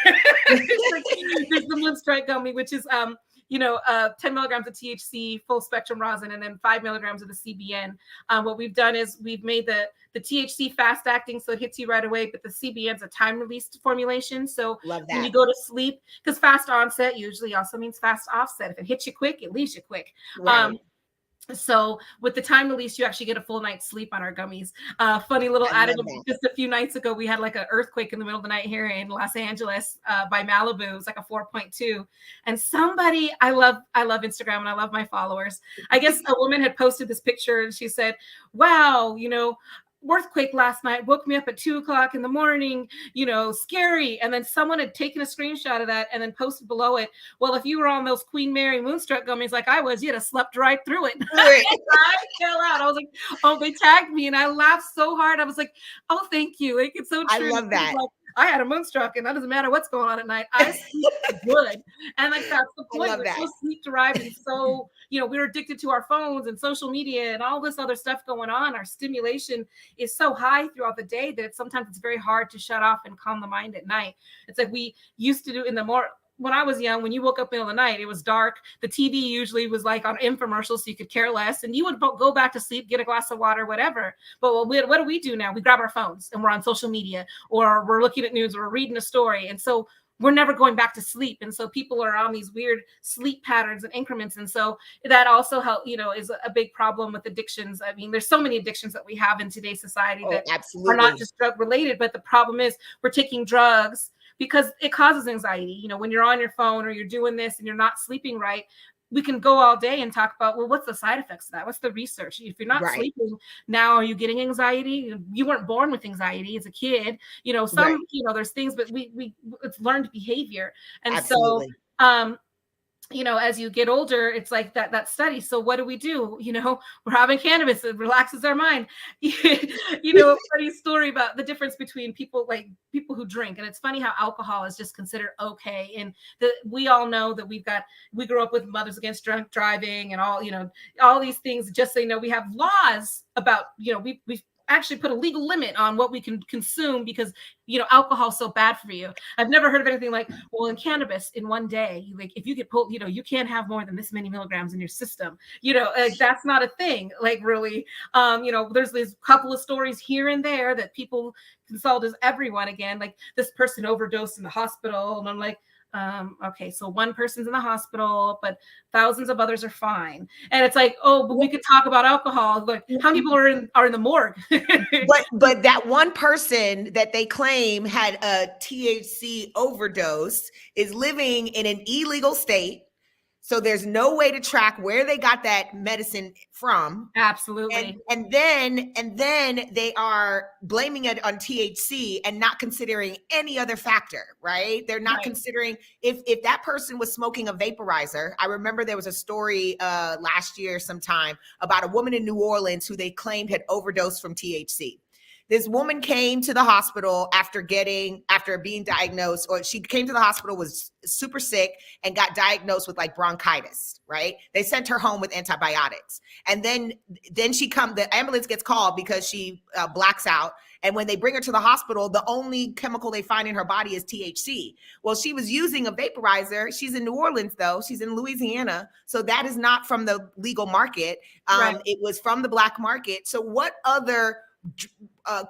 There's the Moonstruck gummy, which is 10 milligrams of THC, full spectrum rosin, and then 5 milligrams of the CBN. What we've done is we've made the THC fast acting, so it hits you right away, but the CBN is a time released formulation. So when you go to sleep, because fast onset usually also means fast offset. If it hits you quick, it leaves you quick. Right. So with the time release, you actually get a full night's sleep on our gummies. Funny little additive. Just a few nights ago, we had like an earthquake in the middle of the night here in Los Angeles by Malibu. It was like a 4.2. And somebody, I love Instagram and I love my followers. I guess a woman had posted this picture and she said, wow, earthquake last night woke me up at 2:00 in the morning, scary. And then someone had taken a screenshot of that and then posted below it, well, if you were on those Queen Mary Moonstruck gummies like I was, you'd have slept right through it. Right. I fell out. I was like, oh, they tagged me, and I laughed so hard. I was like, oh, thank you. Like, it's so true. I love that. Like, I had a Moonstruck, and that doesn't matter what's going on at night. I sleep good. And like, that's the point. We're so sleep deprived, and so we're addicted to our phones and social media and all this other stuff going on. Our stimulation is so high throughout the day that sometimes it's very hard to shut off and calm the mind at night. It's like we used to do when I was young. When you woke up in the middle of the night, it was dark. The TV usually was like on infomercials, so you could care less, and you would go back to sleep, get a glass of water, whatever. But what do we do now? We grab our phones and we're on social media, or we're looking at news, or we're reading a story, and so we're never going back to sleep. And so people are on these weird sleep patterns and increments. And so that also is a big problem with addictions. I mean, there's so many addictions that we have in today's society that are not just drug related, but the problem is we're taking drugs because it causes anxiety. When you're on your phone or you're doing this and you're not sleeping right, we can go all day and talk about, well, what's the side effects of that? What's the research? If you're not sleeping now, are you getting anxiety? You weren't born with anxiety as a kid. There's things, but it's learned behavior. And Absolutely. So, as you get older, it's like that study. So what do? We're having cannabis. It relaxes our mind. A funny story about the difference between people who drink. And it's funny how alcohol is just considered okay. And we all know that we grew up with Mothers Against Drunk Driving and all these things. Just so you know, we have laws about, we've actually put a legal limit on what we can consume because alcohol is so bad for you. I've never heard of anything like, well, in cannabis in one day, like if you get pulled, you can't have more than this many milligrams in your system. That's not a thing. Like really, there's this couple of stories here and there that people consult as everyone again, like this person overdosed in the hospital, and I'm like, Okay, so one person's in the hospital, but thousands of others are fine. And it's like, oh, but we could talk about alcohol. Like, how many people are in the morgue? But that one person that they claim had a THC overdose is living in an illegal state. So there's no way to track where they got that medicine from. Absolutely. And then they are blaming it on THC and not considering any other factor, right? They're not considering if that person was smoking a vaporizer. I remember there was a story last year sometime about a woman in New Orleans who they claimed had overdosed from THC. This woman came to the hospital after being diagnosed, or she came to the hospital, was super sick, and got diagnosed with like bronchitis, right? They sent her home with antibiotics. And then the ambulance gets called because she blacks out. And when they bring her to the hospital, the only chemical they find in her body is THC. Well, she was using a vaporizer. She's in New Orleans, though. She's in Louisiana. So that is not from the legal market. It was from the black market. So what other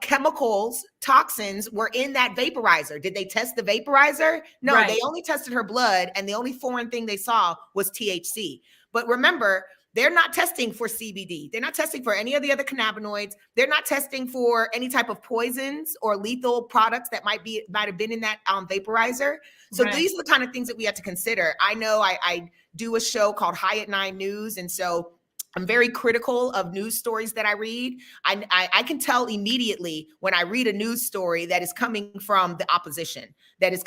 chemicals, toxins were in that vaporizer? Did they test the vaporizer? No, they only tested her blood, and the only foreign thing they saw was THC. But remember, they're not testing for CBD. They're not testing for any of the other cannabinoids. They're not testing for any type of poisons or lethal products that might have been in that vaporizer. So these are the kind of things that we have to consider. I know I do a show called High at 9 News, and so I'm very critical of news stories that I read. I can tell immediately when I read a news story that is coming from the opposition, that is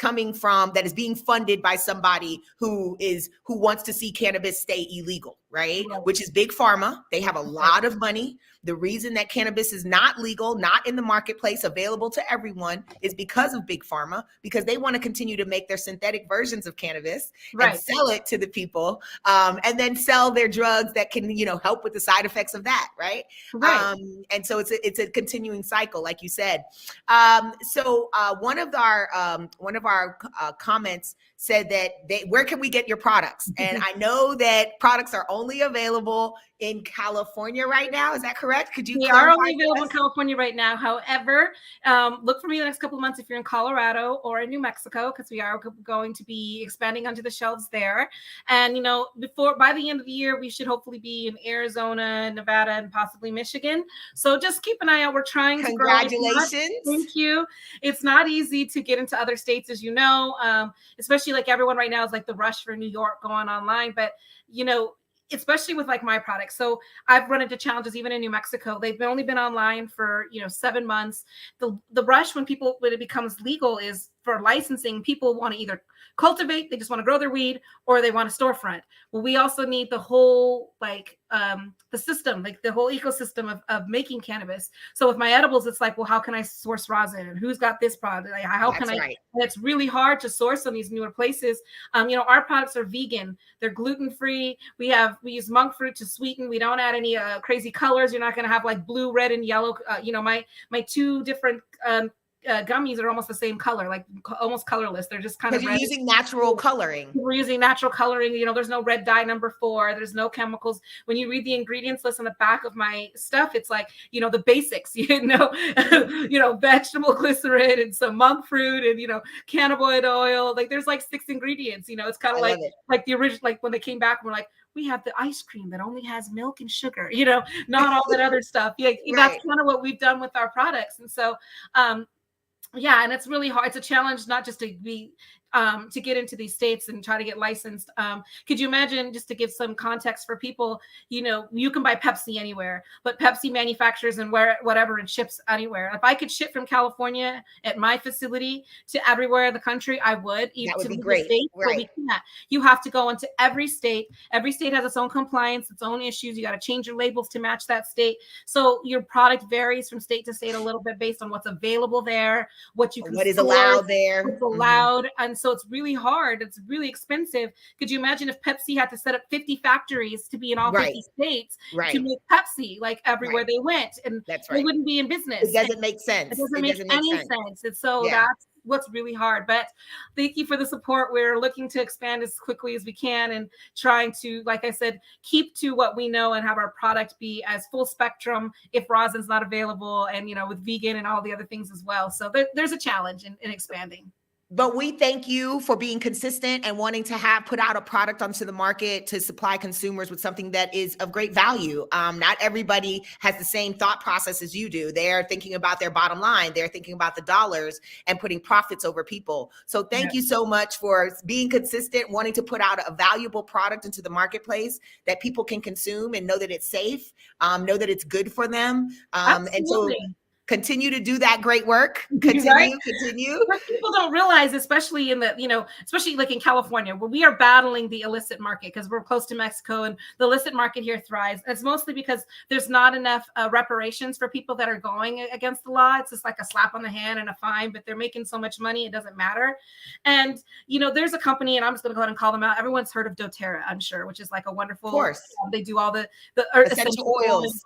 being funded by somebody who wants to see cannabis stay illegal, right? Which is big pharma. They have a lot of money. The reason that cannabis is not legal, not in the marketplace, available to everyone, is because of big pharma, because they want to continue to make their synthetic versions of cannabis and sell it to the people, and then sell their drugs that can, help with the side effects of that, right? And so it's a continuing cycle, like you said. So one of our comments said that where can we get your products? And I know that products are only available in California right now. Is that correct? Could you They are only available in California right now. However, look for me the next couple of months if you're in Colorado or in New Mexico, because we are going to be expanding onto the shelves there. And, by the end of the year, we should hopefully be in Arizona, Nevada, and possibly Michigan. So just keep an eye out. We're trying to grow. Congratulations. Thank you. It's not easy to get into other states, as you know, especially like everyone right now is like the rush for New York going online. But, especially with like my products. So I've run into challenges even in New Mexico. They've only been online for, 7 months. The rush when it becomes legal is for licensing. People want to either cultivate, they just want to grow their weed, or they want a storefront. Well, we also need the whole the system, like the whole ecosystem of making cannabis. So with my edibles, it's like, well, how can I source rosin? And who's got this product? Like, how can I? Right. And it's really hard to source on these newer places. Our products are vegan. They're gluten-free. We use monk fruit to sweeten. We don't add any crazy colors. You're not going to have like blue, red, and yellow. My two different gummies are almost the same color, like almost colorless. They're just kind of you're using natural coloring. We're using natural coloring. There's no red dye number 4. There's no chemicals. When you read the ingredients list on the back of my stuff, it's like, the basics, vegetable glycerin and some monk fruit and, cannabinoid oil. Like there's like 6 ingredients, it's kind of like the original, like when they came back, we're like, we have the ice cream that only has milk and sugar, not all that other stuff. Yeah, that's kind of what we've done with our products. And so, yeah, and it's really hard. It's a challenge, not just to get into these states and try to get licensed. Could you imagine, just to give some context for people, you can buy Pepsi anywhere, but Pepsi manufactures and whatever and ships anywhere. If I could ship from California at my facility to everywhere in the country, I would. That would be great. But we can't. You have to go into every state. Every state has its own compliance, its own issues. You got to change your labels to match that state. So your product varies from state to state a little bit based on what's available there, what is allowed there, what's allowed. And so it's really hard. It's really expensive. Could you imagine if Pepsi had to set up 50 factories to be in all 50 states to make Pepsi like everywhere they went? And they wouldn't be in business. It doesn't make sense. It doesn't make any sense. And so that's what's really hard. But thank you for the support. We're looking to expand as quickly as we can and trying to, like I said, keep to what we know and have our product be as full spectrum if rosin's not available, and with vegan and all the other things as well. So there's a challenge in expanding. But we thank you for being consistent and wanting to have put out a product onto the market to supply consumers with something that is of great value. Not everybody has the same thought process as you do. They're thinking about their bottom line. They're thinking about the dollars and putting profits over people. So thank you so much for being consistent, wanting to put out a valuable product into the marketplace that people can consume and know that it's safe, know that it's good for them. And so continue to do that great work. Continue. What people don't realize, especially in the, especially like in California, where we are battling the illicit market because we're close to Mexico and the illicit market here thrives. It's mostly because there's not enough reparations for people that are going against the law. It's just like a slap on the hand and a fine, but they're making so much money, it doesn't matter. And, there's a company, and I'm just going to go ahead and call them out. Everyone's heard of doTERRA, I'm sure, which is like a wonderful, of course. They do all the essential oils.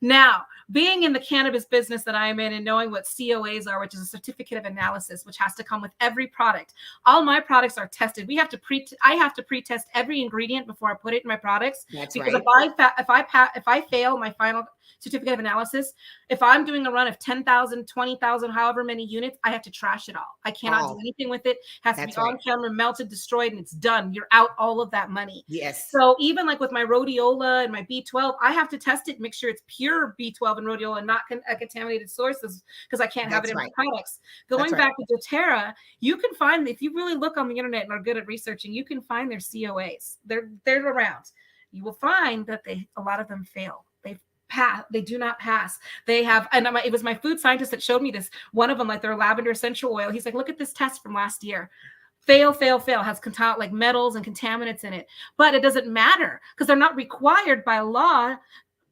Now, being in the cannabis business that I am in and knowing what COAs are, which is a certificate of analysis, which has to come with every product. All my products are tested. I have to pre-test every ingredient before I put it in my products. That's because right. if I fail my final certificate of analysis, if I'm doing a run of 10,000, 20,000, however many units, I have to trash it all. I cannot do anything with it. It has to be on camera, melted, destroyed, and it's done. You're out all of that money. Yes. So even like with my rhodiola and my B12, I have to test it, make sure it's pure B12 and rhodiola and not a contaminated sources because I can't have it in my products. Going back to doTERRA, you can find, if you really look on the internet and are good at researching, you can find their COAs. They're around. You will find that a lot of them fail. They do not pass. They have, and it was my food scientist that showed me this. One of them, like their lavender essential oil, he's like, look at this test from last year. Fail, has like metals and contaminants in it. But it doesn't matter because they're not required by law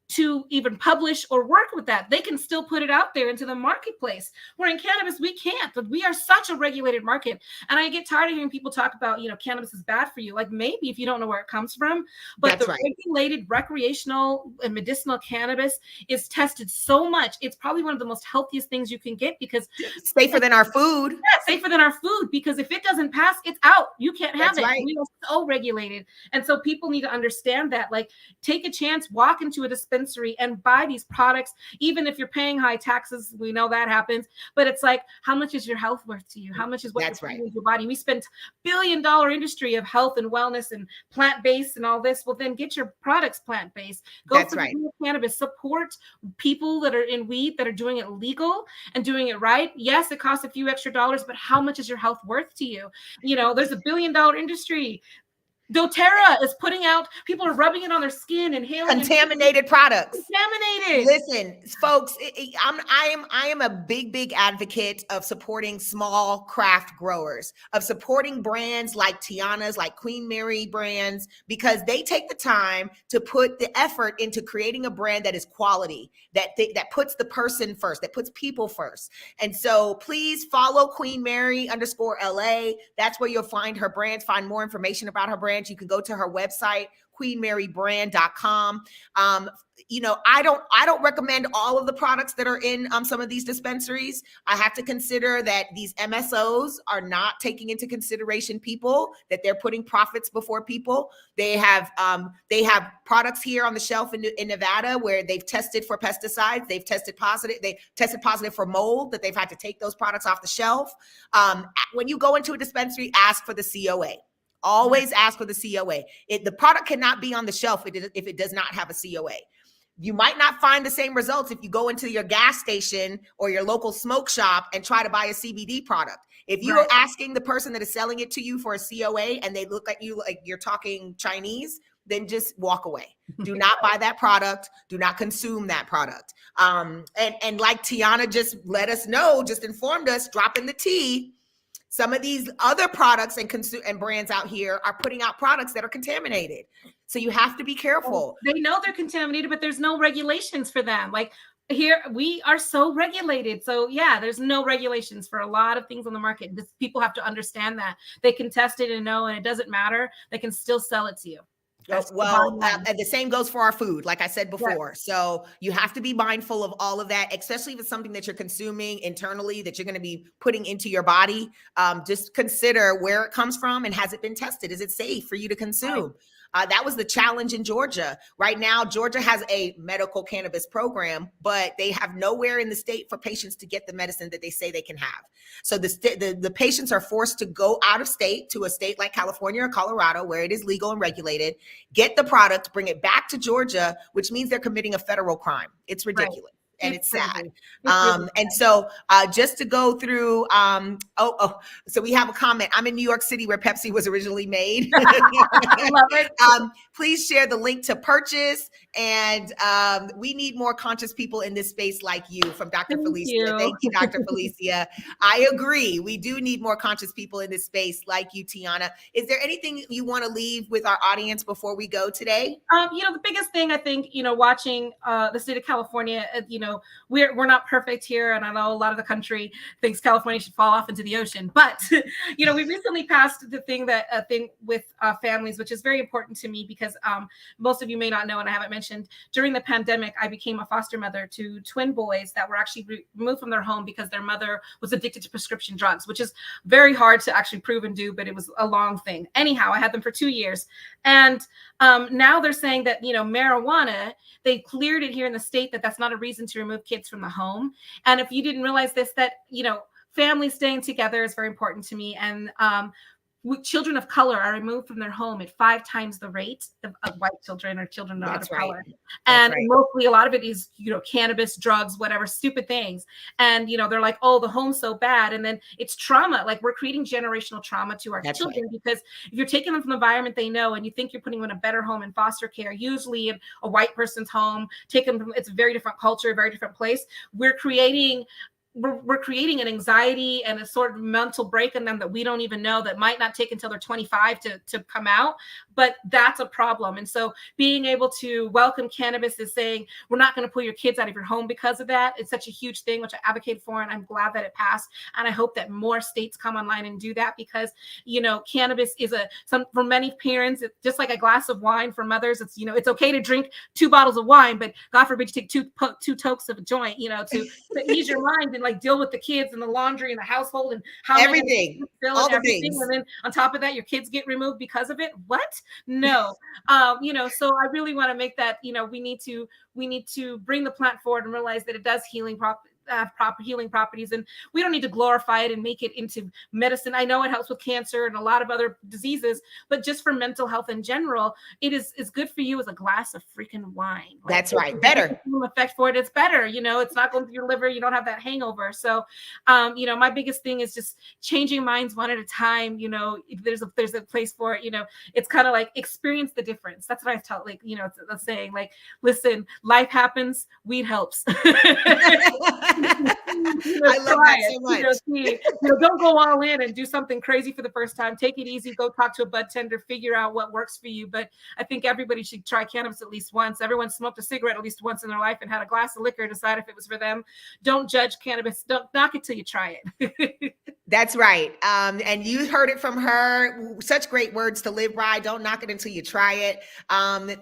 to even publish or work with that. They can still put it out there into the marketplace. Where in cannabis, we can't. But we are such a regulated market. And I get tired of hearing people talk about, cannabis is bad for you. Like maybe if you don't know where it comes from, but regulated recreational and medicinal cannabis is tested so much. It's probably one of the most healthiest things you can get because safer than our food. Yeah, safer than our food, because if it doesn't pass, it's out. You can't have it. We are so regulated. And so people need to understand that, like, take a chance, walk into a dispensary and buy these products, even if you're paying high taxes. We know that happens, but it's like, how much is your health worth to you? How much is what you're putting in your body? We spend $1 billion industry of health and wellness and plant-based and all this. Well, then get your products plant-based. Go for cannabis. Support people that are in weed that are doing it legal and doing it right. Yes, it costs a few extra dollars, but how much is your health worth to you? There's $1 billion industry. doTERRA is putting out, people are rubbing it on their skin, inhaling contaminated products. Contaminated. Listen, folks, I am a big advocate of supporting small craft growers, of supporting brands like Tiana's, like Queen Mary brands, because they take the time to put the effort into creating a brand that is quality, that puts the person first, that puts people first. And so please follow Queen Mary _LA. That's where you'll find her brands, find more information about her brand. You can go to her website, queenmarybrand.com. I don't recommend all of the products that are in some of these dispensaries. I have to consider that these MSOs are not taking into consideration people, that they're putting profits before people. They have products here on the shelf in Nevada where they've tested for pesticides. They've tested positive. They tested positive for mold, that they've had to take those products off the shelf. When you go into a dispensary, ask for the COA. Always ask for the COA. The product cannot be on the shelf if it does not have a COA. You might not find the same results if you go into your gas station or your local smoke shop and try to buy a CBD product. If you're asking the person that is selling it to you for a COA and they look at you like you're talking Chinese, then just walk away. Do not buy that product. Do not consume that product. And like Tiana just let us know, just informed us, dropping the tea. Some of these other products and brands out here are putting out products that are contaminated. So you have to be careful. They know they're contaminated, but there's no regulations for them. Like here, we are so regulated. So yeah, there's no regulations for a lot of things on the market. People have to understand that. They can test it and know, and it doesn't matter. They can still sell it to you. And the same goes for our food, like I said before. Yes. So you have to be mindful of all of that, especially if it's something that you're consuming internally that you're going to be putting into your body. Just consider where it comes from and has it been tested? Is it safe for you to consume? Right. That was the challenge in Georgia. Right now, Georgia has a medical cannabis program, but they have nowhere in the state for patients to get the medicine that they say they can have. So the patients are forced to go out of state to a state like California or Colorado, where it is legal and regulated, get the product, bring it back to Georgia, which means they're committing a federal crime. It's ridiculous. Right. And it's sad. And so just to go through, so we have a comment. I'm in New York City where Pepsi was originally made. I love it. Please share the link to purchase. And we need more conscious people in this space like you, from Dr. Felicia. Thank you, Dr. Felicia. I agree. We do need more conscious people in this space like you, Tiana. Is there anything you want to leave with our audience before we go today? The biggest thing, I think, watching the state of California, we're not perfect here. And I know a lot of the country thinks California should fall off into the ocean. But, we recently passed the thing with families, which is very important to me because most of you may not know, and I haven't mentioned, during the pandemic, I became a foster mother to twin boys that were actually removed from their home because their mother was addicted to prescription drugs, which is very hard to actually prove and do, but it was a long thing. Anyhow, I had them for 2 years. And now they're saying that, marijuana, they cleared it here in the state that's not a reason to remove kids from the home. And if you didn't realize this, that, family staying together is very important to me. And children of color are removed from their home at 5 times the rate of white children or children not of color. And mostly a lot of it is, cannabis, drugs, whatever, stupid things. And, they're like, oh, the home's so bad. And then it's trauma. Like, we're creating generational trauma to our children because if you're taking them from the environment they know and you think you're putting them in a better home in foster care, usually in a white person's home, taking them from, it's a very different culture, a very different place. We're creating an anxiety and a sort of mental break in them that we don't even know, that might not take until they're 25 to come out. But that's a problem. And so being able to welcome cannabis is saying, we're not going to pull your kids out of your home because of that. It's such a huge thing, which I advocate for. And I'm glad that it passed. And I hope that more states come online and do that because, cannabis is for many parents, it's just like a glass of wine. For mothers, it's, it's okay to drink 2 bottles of wine, but God forbid you take two tokes of a joint, to ease your mind and like deal with the kids and the laundry and the household and how everything, all the everything. Things. And then on top of that, your kids get removed because of it. What? No. So I really want to make that, we need to bring the plant forward and realize that it does have proper healing properties, and we don't need to glorify it and make it into medicine. I know it helps with cancer and a lot of other diseases, but just for mental health in general, it's good for you as a glass of freaking wine. That's right. Better effect for it. It's better. It's not going through your liver. You don't have that hangover. So, my biggest thing is just changing minds one at a time. There's a place for it. It's kind of like experience the difference. That's what I tell. It's a saying. Like, listen, life happens. Weed helps. I love that so much. Don't go all in and do something crazy for the first time. Take it easy. Go talk to a bud tender. Figure out what works for you. But I think everybody should try cannabis at least once. Everyone smoked a cigarette at least once in their life and had a glass of liquor. Decide if it was for them. Don't judge cannabis. Don't knock it till you try it. That's right. And you heard it from her. Such great words to live by. Don't knock it until you try it.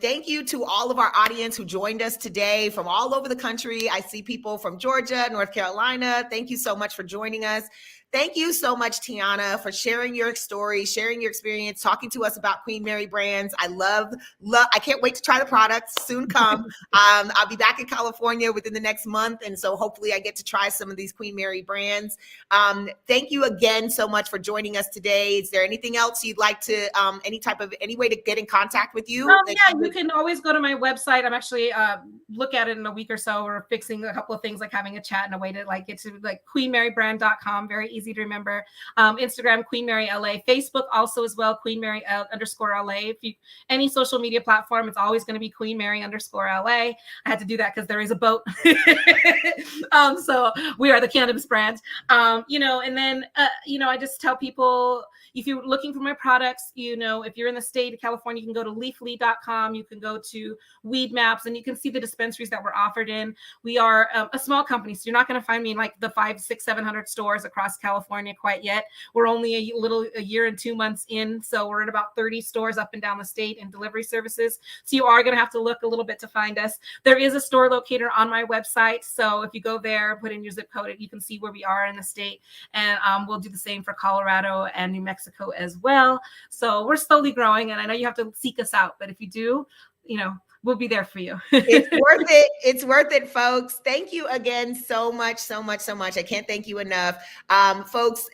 Thank you to all of our audience who joined us today from all over the country. I see people from Georgia, North Carolina. Thank you so much for joining us. Thank you so much, Tiana, for sharing your story, sharing your experience, talking to us about Queen Mary brands. I love, I can't wait to try the products. Soon come. I'll be back in California within the next month. And so hopefully I get to try some of these Queen Mary brands. Thank you again so much for joining us today. Is there anything else you'd like to, any way to get in contact with you? You can always go to my website. I'm actually look at it in a week or so. We're fixing a couple of things, like having a chat and a way to get to queenmarybrand.com. Very easy to remember. Instagram, Queen Mary LA. Facebook also as well, Queen Mary _LA. If you any social media platform, it's always going to be Queen Mary _LA. I had to do that because there is a boat. So we are the cannabis brand. And then I just tell people, if you're looking for my products, if you're in the state of California, you can go to leafly.com. You can go to Weed Maps, and you can see the dispensaries that we're offered in. We are a small company, so you're not going to find me in like the 500, 600, 700 stores across California. California quite yet. We're only a year and 2 months in, so we're in about 30 stores up and down the state and delivery services. So you are going to have to look a little bit to find us. There is a store locator on my website, so if you go there, put in your zip code, you can see where we are in the state, and we'll do the same for Colorado and New Mexico as well. So we're slowly growing, and I know you have to seek us out, but if you do, we'll be there for you. It's worth it. It's worth it, folks. Thank you again so much, so much, so much. I can't thank you enough. Folks,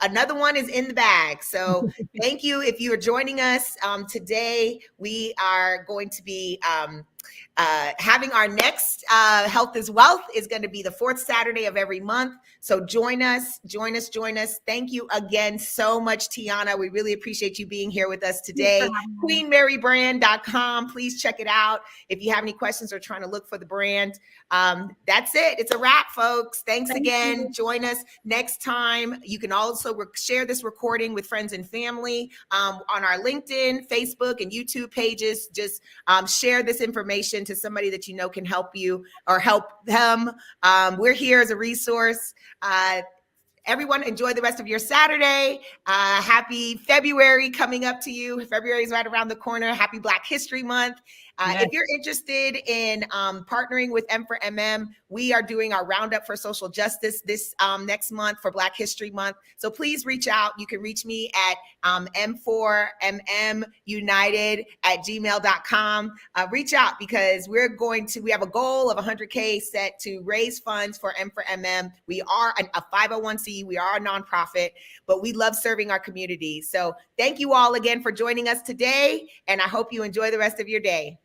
another one is in the bag. So thank you. If you are joining us today, we are going to be having our next Health is Wealth is going to be the fourth Saturday of every month. So join us. Thank you again so much, Tiana. We really appreciate you being here with us today. QueenMaryBrand.com. Please check it out. If you have any questions or trying to look for the brand, that's it. It's a wrap, folks. Thanks again. Join us next time. You can also share this recording with friends and family on our LinkedIn, Facebook, and YouTube pages. Just share this information to somebody that you know can help you or help them. We're here as a resource. Everyone, enjoy the rest of your Saturday. Happy February coming up to you. February is right around the corner. Happy Black History Month. Yes. If you're interested in partnering with M4MM, we are doing our Roundup for Social Justice this next month for Black History Month. So please reach out. You can reach me at m4mmunited@gmail.com. Reach out because we have a goal of 100K set to raise funds for M4MM. We are a 501c. We are a nonprofit, but we love serving our community. So thank you all again for joining us today, and I hope you enjoy the rest of your day.